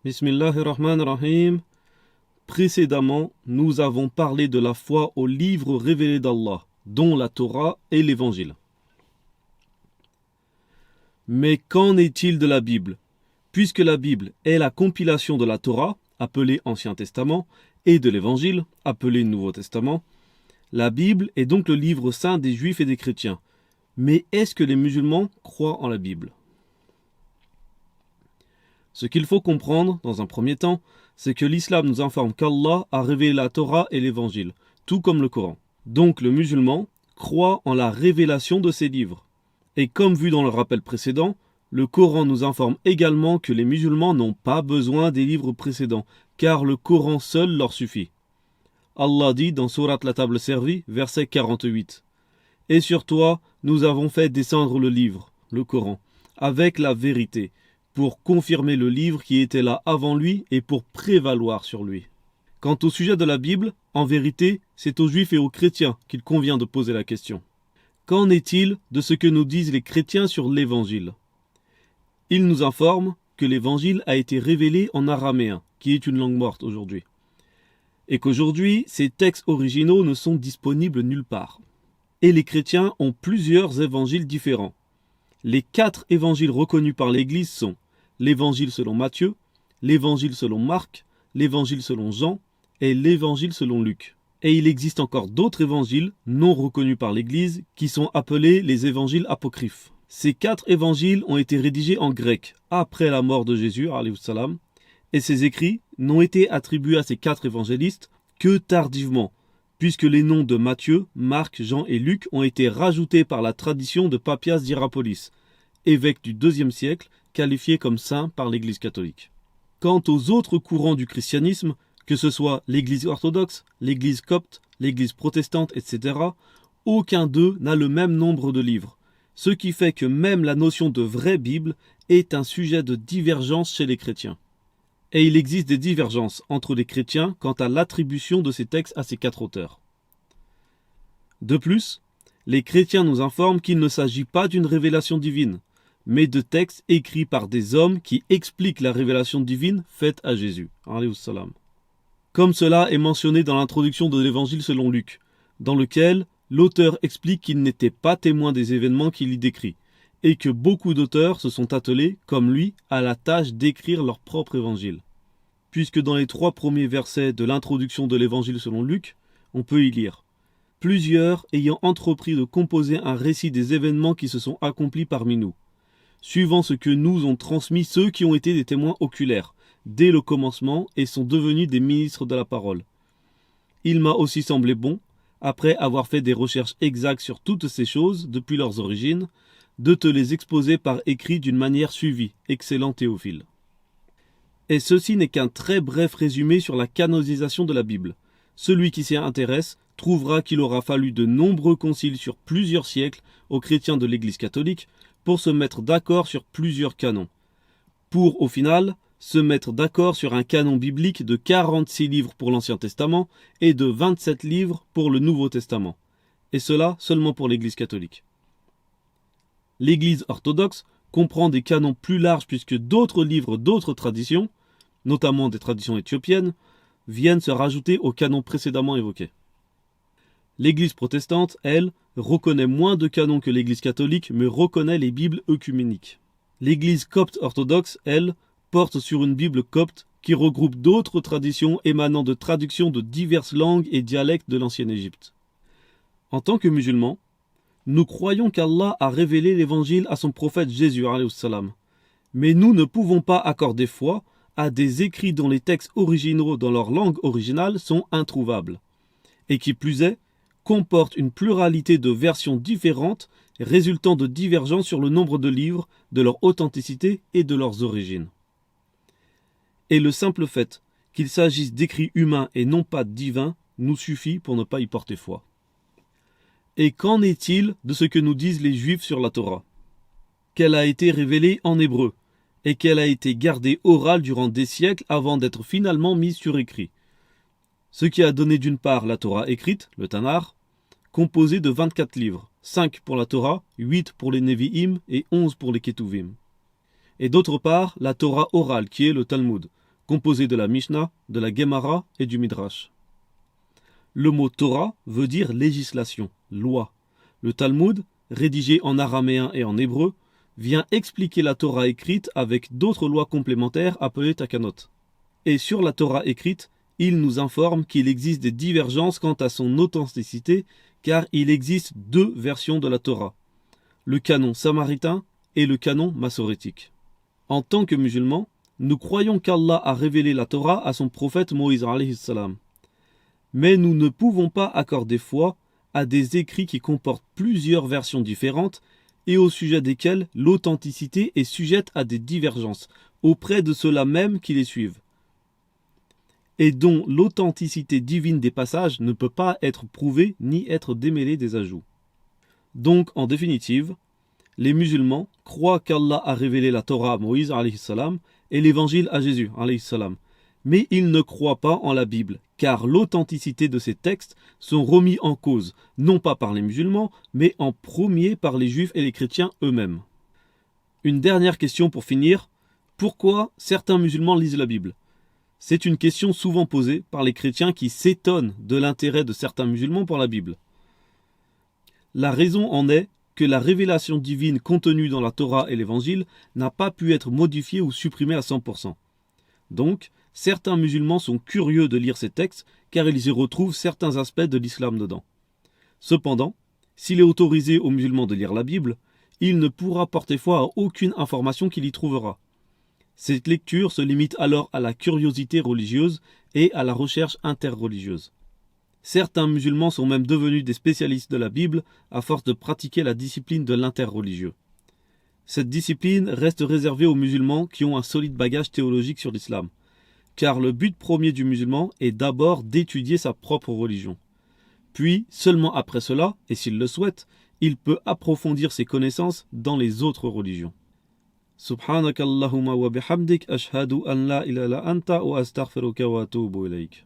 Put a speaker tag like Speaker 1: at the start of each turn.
Speaker 1: Bismillahirrahmanirrahim. Précédemment, nous avons parlé de la foi aux livres révélés d'Allah, dont la Torah et l'Évangile. Mais qu'en est-il de la Bible? Puisque la Bible est la compilation de la Torah, appelée Ancien Testament, et de l'Évangile, appelé Nouveau Testament, la Bible est donc le livre saint des Juifs et des chrétiens. Mais est-ce que les musulmans croient en la Bible? Ce qu'il faut comprendre, dans un premier temps, c'est que l'islam nous informe qu'Allah a révélé la Torah et l'Évangile, tout comme le Coran. Donc le musulman croit en la révélation de ces livres. Et comme vu dans le rappel précédent, le Coran nous informe également que les musulmans n'ont pas besoin des livres précédents, car le Coran seul leur suffit. Allah dit dans Sourate la table servie, verset 48. « Et sur toi, nous avons fait descendre le livre, le Coran, avec la vérité, pour confirmer le livre qui était là avant lui et pour prévaloir sur lui. » Quant au sujet de la Bible, en vérité, c'est aux Juifs et aux chrétiens qu'il convient de poser la question. Qu'en est-il de ce que nous disent les chrétiens sur l'Évangile? Ils nous informent que l'Évangile a été révélé en araméen, qui est une langue morte aujourd'hui, et qu'aujourd'hui, ces textes originaux ne sont disponibles nulle part. Et les chrétiens ont plusieurs évangiles différents. Les 4 évangiles reconnus par l'Église sont l'Évangile selon Matthieu, l'Évangile selon Marc, l'Évangile selon Jean et l'Évangile selon Luc. Et il existe encore d'autres évangiles non reconnus par l'Église qui sont appelés les évangiles apocryphes. Ces 4 évangiles ont été rédigés en grec après la mort de Jésus, alayhi salam, et ces écrits n'ont été attribués à ces 4 évangélistes que tardivement, puisque les noms de Matthieu, Marc, Jean et Luc ont été rajoutés par la tradition de Papias d'Hierapolis, évêque du IIe siècle, qualifié comme saint par l'Église catholique. Quant aux autres courants du christianisme, que ce soit l'Église orthodoxe, l'Église copte, l'Église protestante, etc., aucun d'eux n'a le même nombre de livres, ce qui fait que même la notion de vraie Bible est un sujet de divergence chez les chrétiens. Et il existe des divergences entre les chrétiens quant à l'attribution de ces textes à ces 4 auteurs. De plus, les chrétiens nous informent qu'il ne s'agit pas d'une révélation divine, mais de textes écrits par des hommes qui expliquent la révélation divine faite à Jésus, alayhi salam. Comme cela est mentionné dans l'introduction de l'Évangile selon Luc, dans lequel l'auteur explique qu'il n'était pas témoin des événements qu'il y décrit, et que beaucoup d'auteurs se sont attelés, comme lui, à la tâche d'écrire leur propre évangile. Puisque dans les 3 premiers versets de l'introduction de l'Évangile selon Luc, on peut y lire « Plusieurs ayant entrepris de composer un récit des événements qui se sont accomplis parmi nous, suivant ce que nous ont transmis ceux qui ont été des témoins oculaires, dès le commencement, et sont devenus des ministres de la parole. Il m'a aussi semblé bon, après avoir fait des recherches exactes sur toutes ces choses depuis leurs origines, de te les exposer par écrit d'une manière suivie, excellent Théophile. » Et ceci n'est qu'un très bref résumé sur la canonisation de la Bible. Celui qui s'y intéresse trouvera qu'il aura fallu de nombreux conciles sur plusieurs siècles aux chrétiens de l'Église catholique pour se mettre d'accord sur plusieurs canons, pour au final se mettre d'accord sur un canon biblique de 46 livres pour l'Ancien Testament et de 27 livres pour le Nouveau Testament, et cela seulement pour l'Église catholique. L'Église orthodoxe comprend des canons plus larges puisque d'autres livres d'autres traditions, notamment des traditions éthiopiennes, viennent se rajouter au canon précédemment évoqué. L'Église protestante, elle, reconnaît moins de canons que l'Église catholique, mais reconnaît les Bibles œcuméniques. L'Église copte orthodoxe, elle, porte sur une Bible copte qui regroupe d'autres traditions émanant de traductions de diverses langues et dialectes de l'ancienne Égypte. En tant que musulmans, nous croyons qu'Allah a révélé l'Évangile à son prophète Jésus, alayhi salam, mais nous ne pouvons pas accorder foi à des écrits dont les textes originaux dans leur langue originale sont introuvables, et qui plus est, comportent une pluralité de versions différentes résultant de divergences sur le nombre de livres, de leur authenticité et de leurs origines. Et le simple fait qu'il s'agisse d'écrits humains et non pas divins nous suffit pour ne pas y porter foi. Et qu'en est-il de ce que nous disent les Juifs sur la Torah? Qu'elle a été révélée en hébreu, et qu'elle a été gardée orale durant des siècles avant d'être finalement mise sur écrit. Ce qui a donné d'une part la Torah écrite, le Tanakh, composé de 24 livres, 5 pour la Torah, 8 pour les Nevi'im et 11 pour les Ketuvim. Et d'autre part, la Torah orale qui est le Talmud, composé de la Mishnah, de la Gemara et du Midrash. Le mot Torah veut dire législation, loi. Le Talmud, rédigé en araméen et en hébreu, vient expliquer la Torah écrite avec d'autres lois complémentaires appelées Takanot. Et sur la Torah écrite, il nous informe qu'il existe des divergences quant à son authenticité, car il existe deux versions de la Torah, le canon samaritain et le canon massorétique. En tant que musulmans, nous croyons qu'Allah a révélé la Torah à son prophète Moïse alayhi salam. Mais nous ne pouvons pas accorder foi à des écrits qui comportent plusieurs versions différentes et au sujet desquels l'authenticité est sujette à des divergences auprès de ceux-là même qui les suivent, et dont l'authenticité divine des passages ne peut pas être prouvée ni être démêlée des ajouts. Donc, en définitive, les musulmans croient qu'Allah a révélé la Torah à Moïse alayhi salam et l'évangile à Jésus alayhi salam, mais ils ne croient pas en la Bible, car l'authenticité de ces textes sont remis en cause, non pas par les musulmans, mais en premier par les juifs et les chrétiens eux-mêmes. Une dernière question pour finir. Pourquoi certains musulmans lisent la Bible ? C'est une question souvent posée par les chrétiens qui s'étonnent de l'intérêt de certains musulmans pour la Bible. La raison en est que la révélation divine contenue dans la Torah et l'Évangile n'a pas pu être modifiée ou supprimée à 100%. Donc, certains musulmans sont curieux de lire ces textes car ils y retrouvent certains aspects de l'islam dedans. Cependant, s'il est autorisé aux musulmans de lire la Bible, il ne pourra porter foi à aucune information qu'il y trouvera. Cette lecture se limite alors à la curiosité religieuse et à la recherche interreligieuse. Certains musulmans sont même devenus des spécialistes de la Bible à force de pratiquer la discipline de l'interreligieux. Cette discipline reste réservée aux musulmans qui ont un solide bagage théologique sur l'islam, car le but premier du musulman est d'abord d'étudier sa propre religion. Puis, seulement après cela, et s'il le souhaite, il peut approfondir ses connaissances dans les autres religions. Subhanakallahumma wa bihamdik ashhadu an la ilaha illa anta wa astaghfiruka wa atubu ilayk.